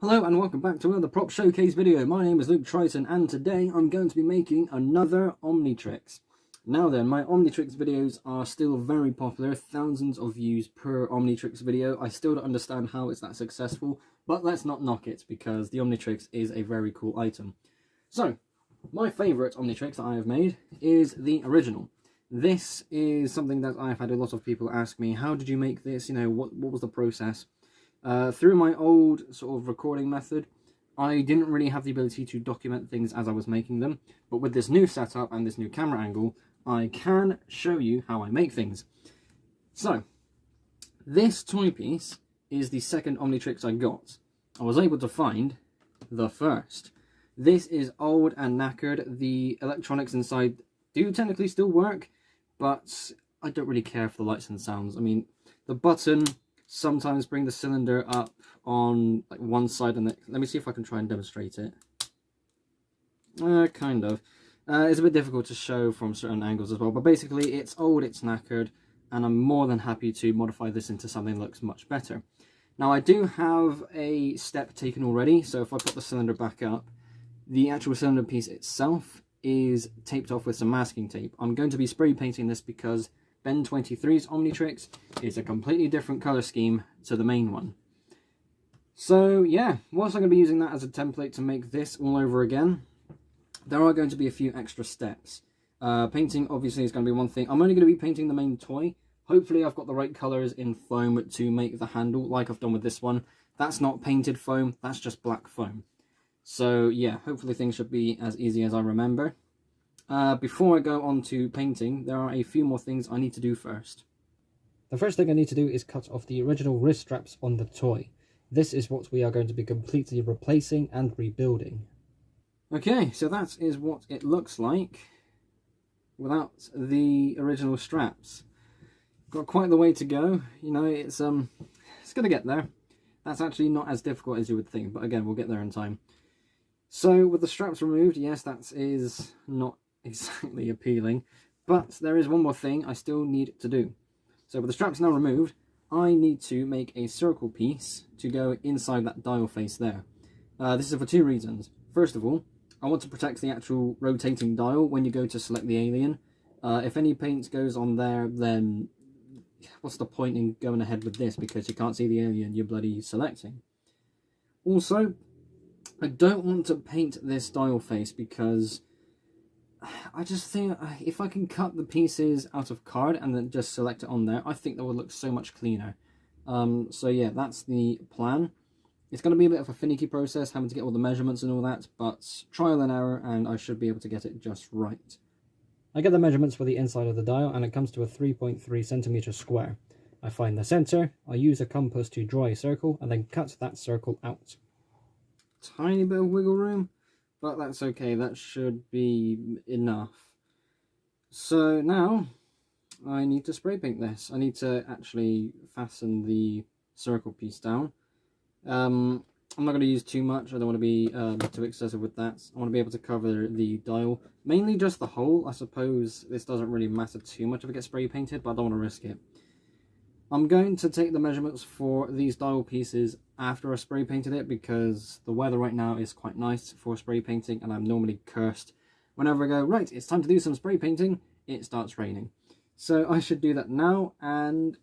Hello and welcome back to another prop showcase video. My name is Luke Triton and today I'm going to be making another Omnitrix. Now then, my Omnitrix videos are still very popular, thousands of views per Omnitrix video. I still don't understand how it's that successful, but let's not knock it because the Omnitrix is a very cool item. So, my favourite Omnitrix that I have made is the original. This is something that I've had a lot of people ask me, how did you make this, what was the process? Through my old sort of recording method, I didn't really have the ability to document things as I was making them, but with this new setup and this new camera angle, I can show you how I make things. So, this toy piece is the second Omnitrix I got. I was able to find the first. This is old and knackered. The electronics inside do technically still work, but I don't really care for the lights and sounds. I mean, the button sometimes bring the cylinder up on like one side and let me see if I can try and demonstrate it. Kind of. It's a bit difficult to show from certain angles as well, but basically it's old, it's knackered, and I'm more than happy to modify this into something that looks much better. Now I do have a step taken already, so if I put the cylinder back up, the actual cylinder piece itself is taped off with some masking tape. I'm going to be spray painting this because Ben 23's Omnitrix is a completely different colour scheme to the main one. So yeah, whilst I'm going to be using that as a template to make this all over again, there are going to be a few extra steps. Painting obviously is going to be one thing. I'm only going to be painting the main toy. Hopefully I've got the right colours in foam to make the handle like I've done with this one. That's not painted foam, that's just black foam. So yeah, hopefully things should be as easy as I remember. Before I go on to painting, there are a few more things I need to do first. The first thing I need to do is cut off the original wrist straps on the toy. This is what we are going to be completely replacing and rebuilding. Okay, so that is what it looks like without the original straps. Got quite the way to go. It's going to get there. That's actually not as difficult as you would think, but again, we'll get there in time. So with the straps removed, yes, that is not exactly appealing, but there is one more thing I still need to do. So with the straps now removed, I need to make a circle piece to go inside that dial face there. This is for two reasons. First of all, I want to protect the actual rotating dial when you go to select the alien. If any paint goes on there, then what's the point in going ahead with this, because you can't see the alien you're bloody selecting. Also, I don't want to paint this dial face because I just think if I can cut the pieces out of card and then just select it on there, I think that would look so much cleaner. So yeah, that's the plan. It's going to be a bit of a finicky process, having to get all the measurements and all that, but trial and error, and I should be able to get it just right. I get the measurements for the inside of the dial, and it comes to a 3.3 centimeter square. I find the center, I use a compass to draw a circle, and then cut that circle out. Tiny bit of wiggle room, but that's okay, that should be enough. So now I need to spray paint this. I need to actually fasten the circle piece down. I'm not going to use too much, I don't want to be too excessive with that. I want to be able to cover the dial, mainly just the hole. I suppose this doesn't really matter too much if it gets spray painted, but I don't want to risk it. I'm going to take the measurements for these dial pieces after I spray painted it, because the weather right now is quite nice for spray painting, and I'm normally cursed. Whenever I go, right, it's time to do some spray painting, it starts raining. So I should do that now, and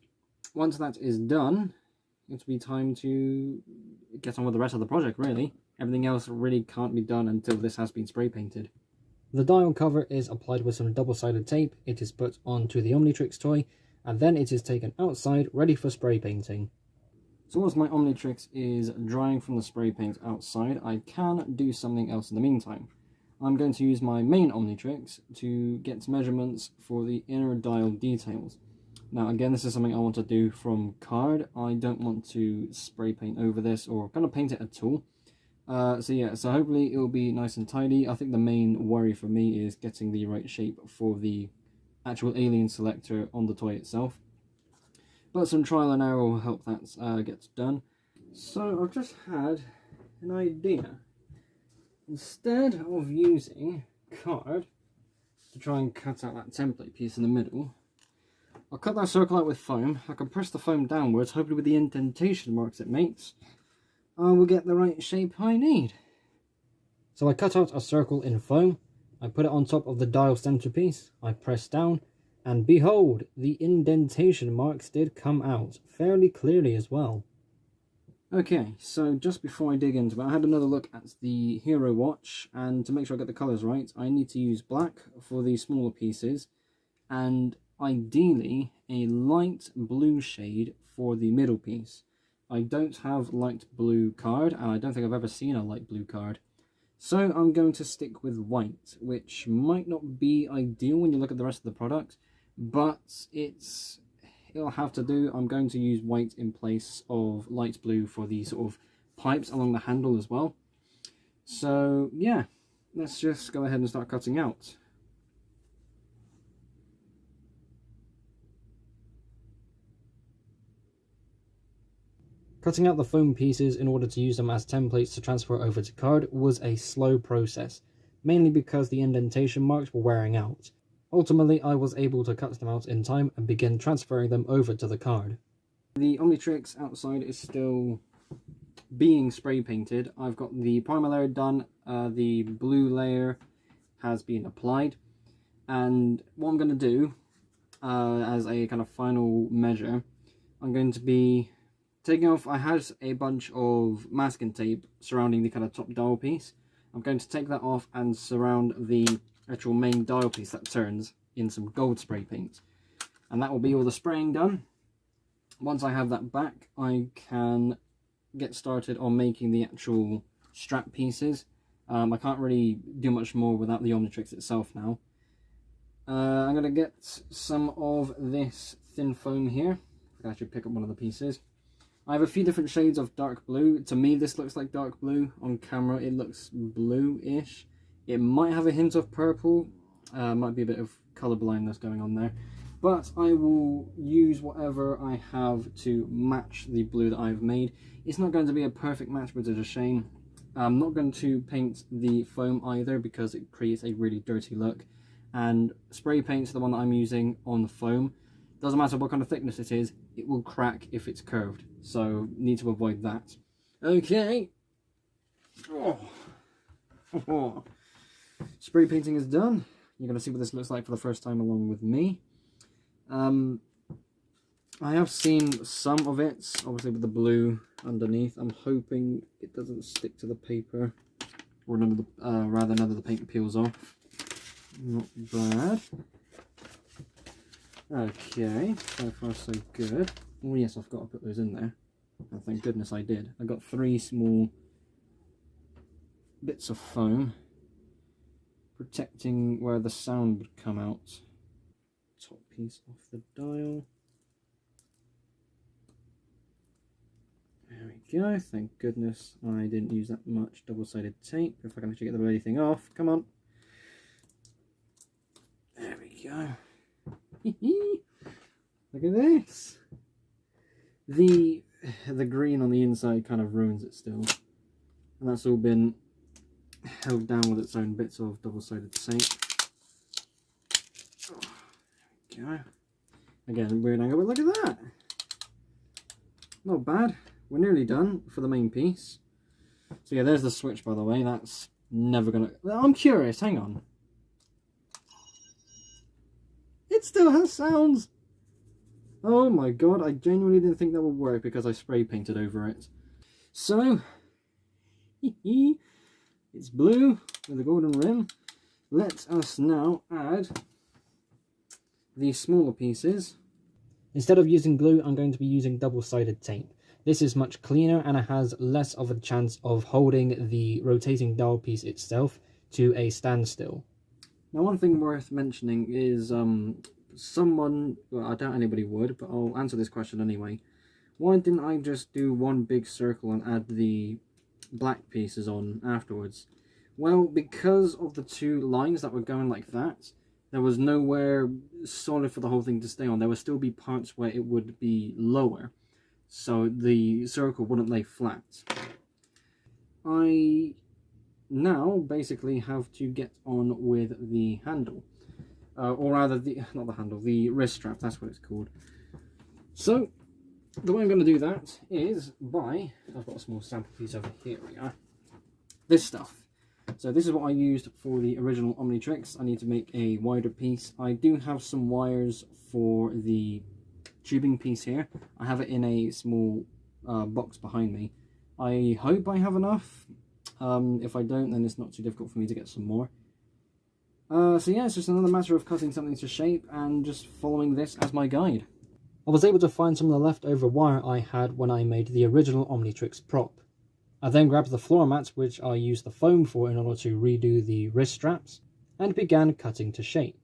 once that is done, it'll be time to get on with the rest of the project, really. Everything else really can't be done until this has been spray painted. The dial cover is applied with some double-sided tape. It is put onto the Omnitrix toy, and then it is taken outside, ready for spray painting. So once my Omnitrix is drying from the spray paint outside, I can do something else in the meantime. I'm going to use my main Omnitrix to get measurements for the inner dial details. Now again, this is something I want to do from card. I don't want to spray paint over this or kind of paint it at all. So yeah, so hopefully it will be nice and tidy. I think the main worry for me is getting the right shape for the actual alien selector on the toy itself, but some trial and error will help that get done. So I've just had an idea. Instead of using card to try and cut out that template piece in the middle, I'll cut that circle out with foam. I can press the foam downwards, hopefully with the indentation marks it makes. I will get the right shape I need. So I cut out a circle in foam, I put it on top of the dial centerpiece, I press down, and behold, the indentation marks did come out, fairly clearly as well. Okay, so just before I dig into it, I had another look at the Hero watch, and to make sure I get the colours right, I need to use black for the smaller pieces, and ideally a light blue shade for the middle piece. I don't have light blue card, and I don't think I've ever seen a light blue card. So I'm going to stick with white, which might not be ideal when you look at the rest of the product, but it'll have to do. I'm going to use white in place of light blue for the sort of pipes along the handle as well. So yeah, let's just go ahead and start cutting out. Cutting out the foam pieces in order to use them as templates to transfer over to card was a slow process, mainly because the indentation marks were wearing out. Ultimately, I was able to cut them out in time and begin transferring them over to the card. The Omnitrix outside is still being spray painted. I've got the primer layer done, the blue layer has been applied, and what I'm going to do as a kind of final measure, I'm going to be taking off. I had a bunch of masking tape surrounding the kind of top dial piece. I'm going to take that off and surround the actual main dial piece that turns in some gold spray paint. And that will be all the spraying done. Once I have that back, I can get started on making the actual strap pieces. I can't really do much more without the Omnitrix itself now. I'm going to get some of this thin foam here. I can actually pick up one of the pieces. I have a few different shades of dark blue. To me, this looks like dark blue. On camera, it looks blue-ish. It might have a hint of purple. Might be a bit of colour blindness going on there. But I will use whatever I have to match the blue that I've made. It's not going to be a perfect match, but it's a shame. I'm not going to paint the foam either because it creates a really dirty look. And spray paint's the one that I'm using on the foam. Doesn't matter what kind of thickness it is, it will crack if it's curved. So, need to avoid that. Okay. Oh. Spray painting is done. You're going to see what this looks like for the first time along with me. I have seen some of it, obviously with the blue underneath. I'm hoping it doesn't stick to the paper, or none of the, rather none of the paint peels off. Not bad. Okay, so far so good. Oh yes, I forgot to put those in there. Oh, thank goodness I did. I got 3 small bits of foam protecting where the sound would come out. Top piece off the dial. There we go, thank goodness I didn't use that much double-sided tape. If I can actually get the bloody thing off, come on. There we go. Look at this. The green on the inside kind of ruins it still. And that's all been held down with its own bits of double-sided tape. Oh, there we go. Again, weird angle, but look at that. Not bad. We're nearly done for the main piece. So yeah, there's the switch, by the way. That's never gonna... I'm curious, hang on. It still has sounds! Oh my god, I genuinely didn't think that would work because I spray painted over it. So, it's blue with a golden rim. Let us now add the smaller pieces. Instead of using glue, I'm going to be using double-sided tape. This is much cleaner and it has less of a chance of holding the rotating dial piece itself to a standstill. Now, one thing worth mentioning is someone, well, I doubt anybody would, but I'll answer this question anyway. Why didn't I just do one big circle and add the black pieces on afterwards? Well, because of the 2 lines that were going like that, there was nowhere solid for the whole thing to stay on. There would still be parts where it would be lower, so the circle wouldn't lay flat. I now basically have to get on with the handle. Or rather, not the handle, the wrist strap, that's what it's called. So, The way I'm going to do that is by, I've got a small sample piece over here, we are, this stuff. So this is what I used for the original Omnitrix. I need to make a wider piece. I do have some wires for the tubing piece here. I have it in a small box behind me. I hope I have enough. If I don't, then it's not too difficult for me to get some more. So yeah, it's just another matter of cutting something to shape and just following this as my guide. I was able to find some of the leftover wire I had when I made the original Omnitrix prop. I then grabbed the floor mats, which I used the foam for in order to redo the wrist straps, and began cutting to shape.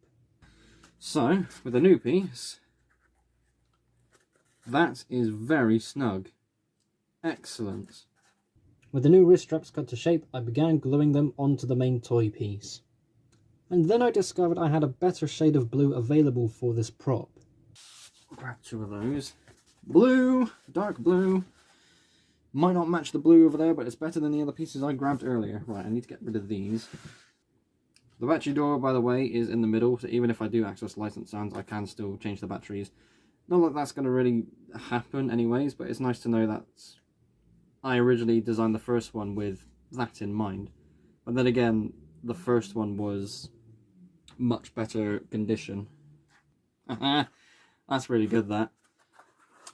So, with the new piece, that is very snug. Excellent. With the new wrist straps cut to shape, I began gluing them onto the main toy piece. And then I discovered I had a better shade of blue available for this prop. Grab two of those. Blue, dark blue. Might not match the blue over there, but it's better than the other pieces I grabbed earlier. Right, I need to get rid of these. The battery door, by the way, is in the middle, so even if I do access licensed sounds, I can still change the batteries. Not that that's going to really happen anyways, but it's nice to know that I originally designed the first one with that in mind. But then again, the first one was much better condition. That's really good, that.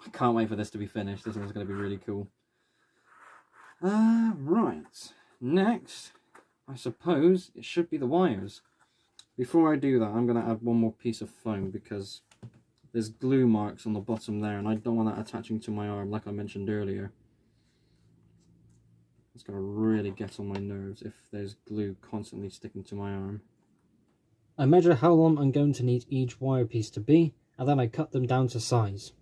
I can't wait for this to be finished. This one's going to be really cool. Right. Next, I suppose it should be the wires. Before I do that, I'm going to add one more piece of foam because there's glue marks on the bottom there and I don't want that attaching to my arm like I mentioned earlier. It's going to really get on my nerves if there's glue constantly sticking to my arm. I measure how long I'm going to need each wire piece to be, and then I cut them down to size.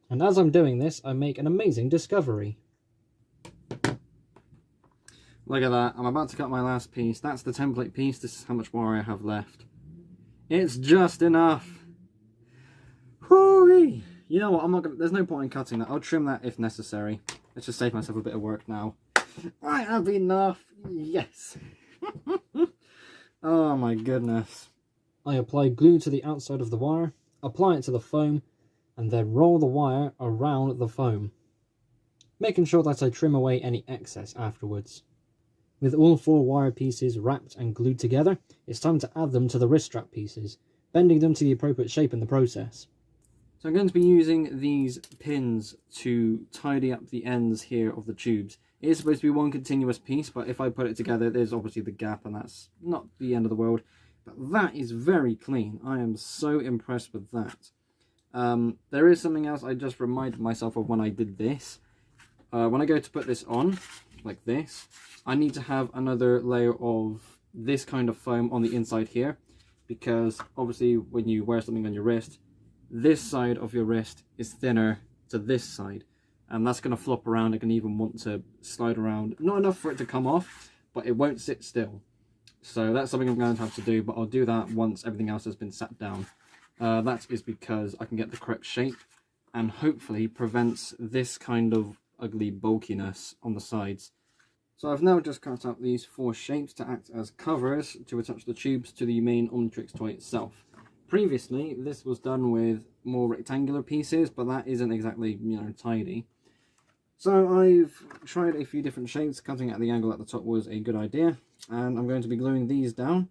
And as I'm doing this, I make an amazing discovery. Look at that, I'm about to cut my last piece. That's the template piece. This is how much wire I have left. It's just enough. Whoo-wee! You know what, I'm not gonna, there's no point in cutting that. I'll trim that if necessary. Let's just save myself a bit of work now. I have enough. Yes. Oh my goodness. I apply glue to the outside of the wire, apply it to the foam, and then roll the wire around the foam, making sure that I trim away any excess afterwards. With all 4 wire pieces wrapped and glued together, it's time to add them to the wrist strap pieces, bending them to the appropriate shape in the process. So I'm going to be using these pins to tidy up the ends here of the tubes. It is supposed to be one continuous piece, but if I put it together, there's obviously the gap, and that's not the end of the world. But that is very clean. I am so impressed with that. There is something else I just reminded myself of when I did this. When I go to put this on, like this, I need to have another layer of this kind of foam on the inside here, because obviously when you wear something on your wrist, this side of your wrist is thinner to this side, and that's going to flop around. It can even want to slide around. Not enough for it to come off, but it won't sit still. So that's something I'm going to have to do, but I'll do that once everything else has been sat down. That is because I can get the correct shape and hopefully prevents this kind of ugly bulkiness on the sides. So I've now just cut out these 4 shapes to act as covers to attach the tubes to the main Omnitrix toy itself. Previously, this was done with more rectangular pieces, but that isn't exactly, you know, tidy. So I've tried a few different shapes. Cutting at the angle at the top was a good idea, and I'm going to be gluing these down.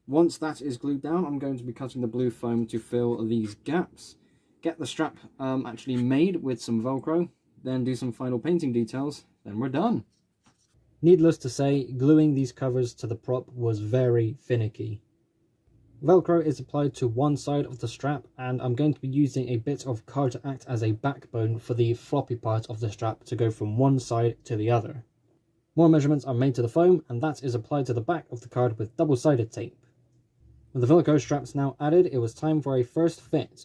Once that is glued down, I'm going to be cutting the blue foam to fill these gaps, get the strap actually made with some Velcro, then do some final painting details, then we're done. Needless to say, gluing these covers to the prop was very finicky. Velcro is applied to one side of the strap, and I'm going to be using a bit of card to act as a backbone for the floppy part of the strap to go from one side to the other. More measurements are made to the foam, and that is applied to the back of the card with double-sided tape. With the Velcro straps now added, it was time for a first fit.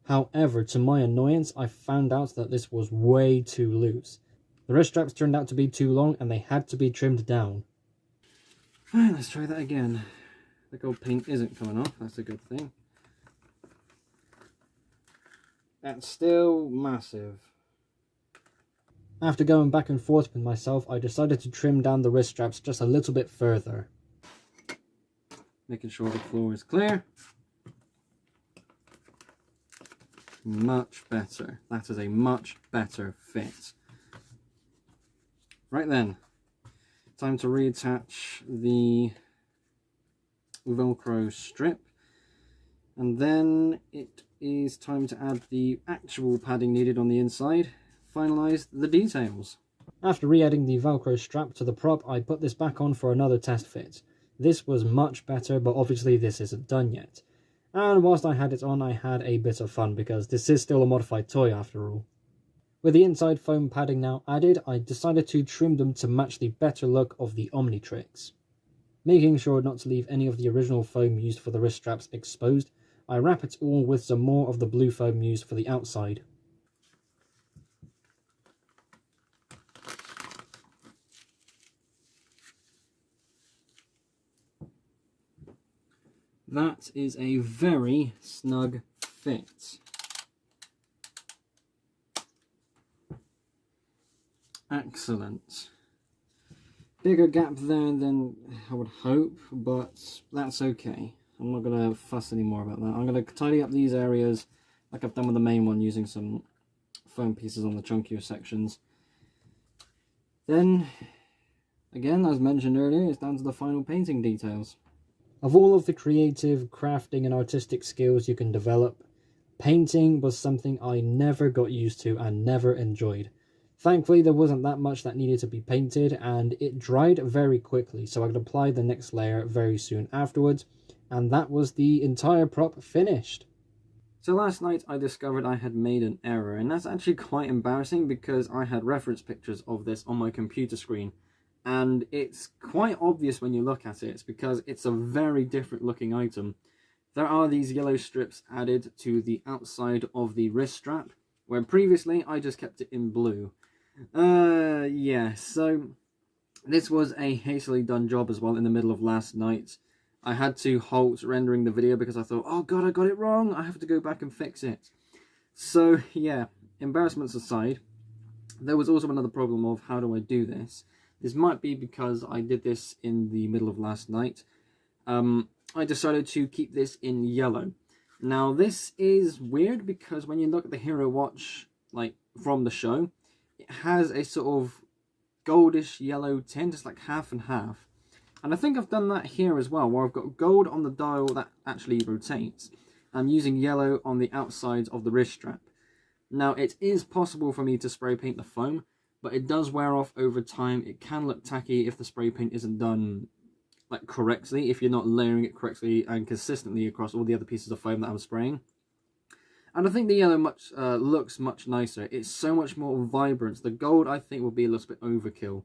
However, to my annoyance, I found out that this was way too loose. The wrist straps turned out to be too long, and they had to be trimmed down. Alright, let's try that again. The gold paint isn't coming off, that's a good thing. That's still massive. After going back and forth with myself, I decided to trim down the wrist straps just a little bit further. Making sure the floor is clear. much better. That is a much better fit. Right then, time to reattach the Velcro strip, and then it is time to add the actual padding needed on the inside, finalize the details. After re-adding the Velcro strap to the prop, I put this back on for another test fit. This was much better, but obviously this isn't done yet. And whilst I had it on, I had a bit of fun because this is still a modified toy after all. With the inside foam padding now added, I decided to trim them to match the better look of the Omnitrix. Making sure not to leave any of the original foam used for the wrist straps exposed, I wrap it all with some more of the blue foam used for the outside. That is a very snug fit. Excellent. Bigger gap there than I would hope, but that's okay. I'm not going to fuss any more about that. I'm going to tidy up these areas like I've done with the main one, using some foam pieces on the chunkier sections. Then, again, as mentioned earlier, it's down to the final painting details. Of all of the creative, crafting and artistic skills you can develop, painting was something I never got used to and never enjoyed. Thankfully, there wasn't that much that needed to be painted, and it dried very quickly, so I could apply the next layer very soon afterwards, and that was the entire prop finished. So last night I discovered I had made an error, and that's actually quite embarrassing because I had reference pictures of this on my computer screen, and it's quite obvious when you look at it. It's because it's a very different looking item. There are these yellow strips added to the outside of the wrist strap, where previously I just kept it in blue. Yeah, so this was a hastily done job as well in the middle of last night. I had to halt rendering the video because I thought, oh god, I got it wrong, I have to go back and fix it. So yeah, embarrassments aside, there was also another problem of how do I do this. This might be because I did this in the middle of last night. I decided to keep this in yellow. Now this is weird because when you look at the Hero Watch, like from the show, it has a sort of goldish yellow tint. It's like half and half. And I think I've done that here as well, where I've got gold on the dial that actually rotates. I'm using yellow on the outside of the wrist strap. Now it is possible for me to spray paint the foam, but it does wear off over time. It can look tacky if the spray paint isn't done like correctly, if you're not layering it correctly and consistently across all the other pieces of foam that I'm spraying. And I think the yellow looks much nicer. It's so much more vibrant. The gold, I think, will be a little bit overkill.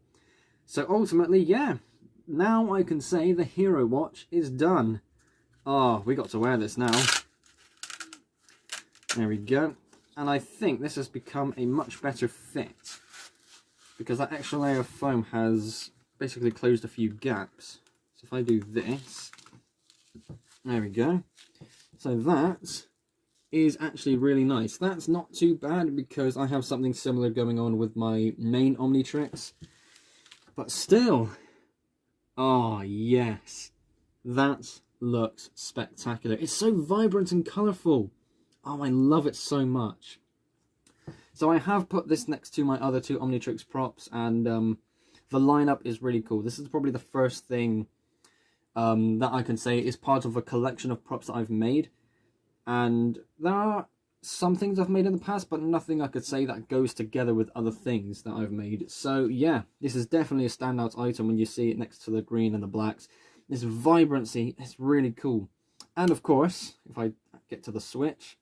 So ultimately, yeah, now I can say the Hero Watch is done. Oh, we got to wear this now. There we go. And I think this has become a much better fit, because that extra layer of foam has basically closed a few gaps. So if I do this, there we go. So that is actually really nice. That's not too bad because I have something similar going on with my main Omnitrix. But still, oh yes, that looks spectacular. It's so vibrant and colourful. Oh, I love it so much. So I have put this next to my other two Omnitrix props, and the lineup is really cool. This is probably the first thing that I can say is part of a collection of props that I've made. And there are some things I've made in the past, but nothing I could say that goes together with other things that I've made. So yeah, this is definitely a standout item when you see it next to the green and the blacks. This vibrancy is really cool. And of course, if I get to the switch,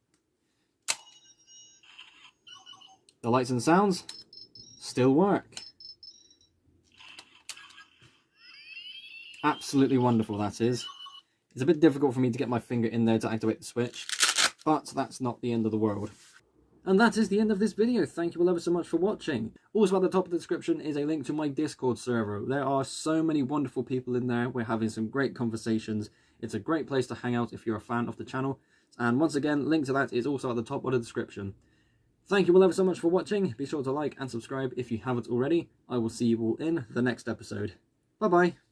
the lights and sounds still work. Absolutely wonderful, that is. It's a bit difficult for me to get my finger in there to activate the switch, but that's not the end of the world. And that is the end of this video. Thank you all ever so much for watching. Also at the top of the description is a link to my Discord server. There are so many wonderful people in there. We're having some great conversations. It's a great place to hang out if you're a fan of the channel. And once again, link to that is also at the top of the description. Thank you all ever so much for watching. Be sure to like and subscribe if you haven't already. I will see you all in the next episode. Bye bye.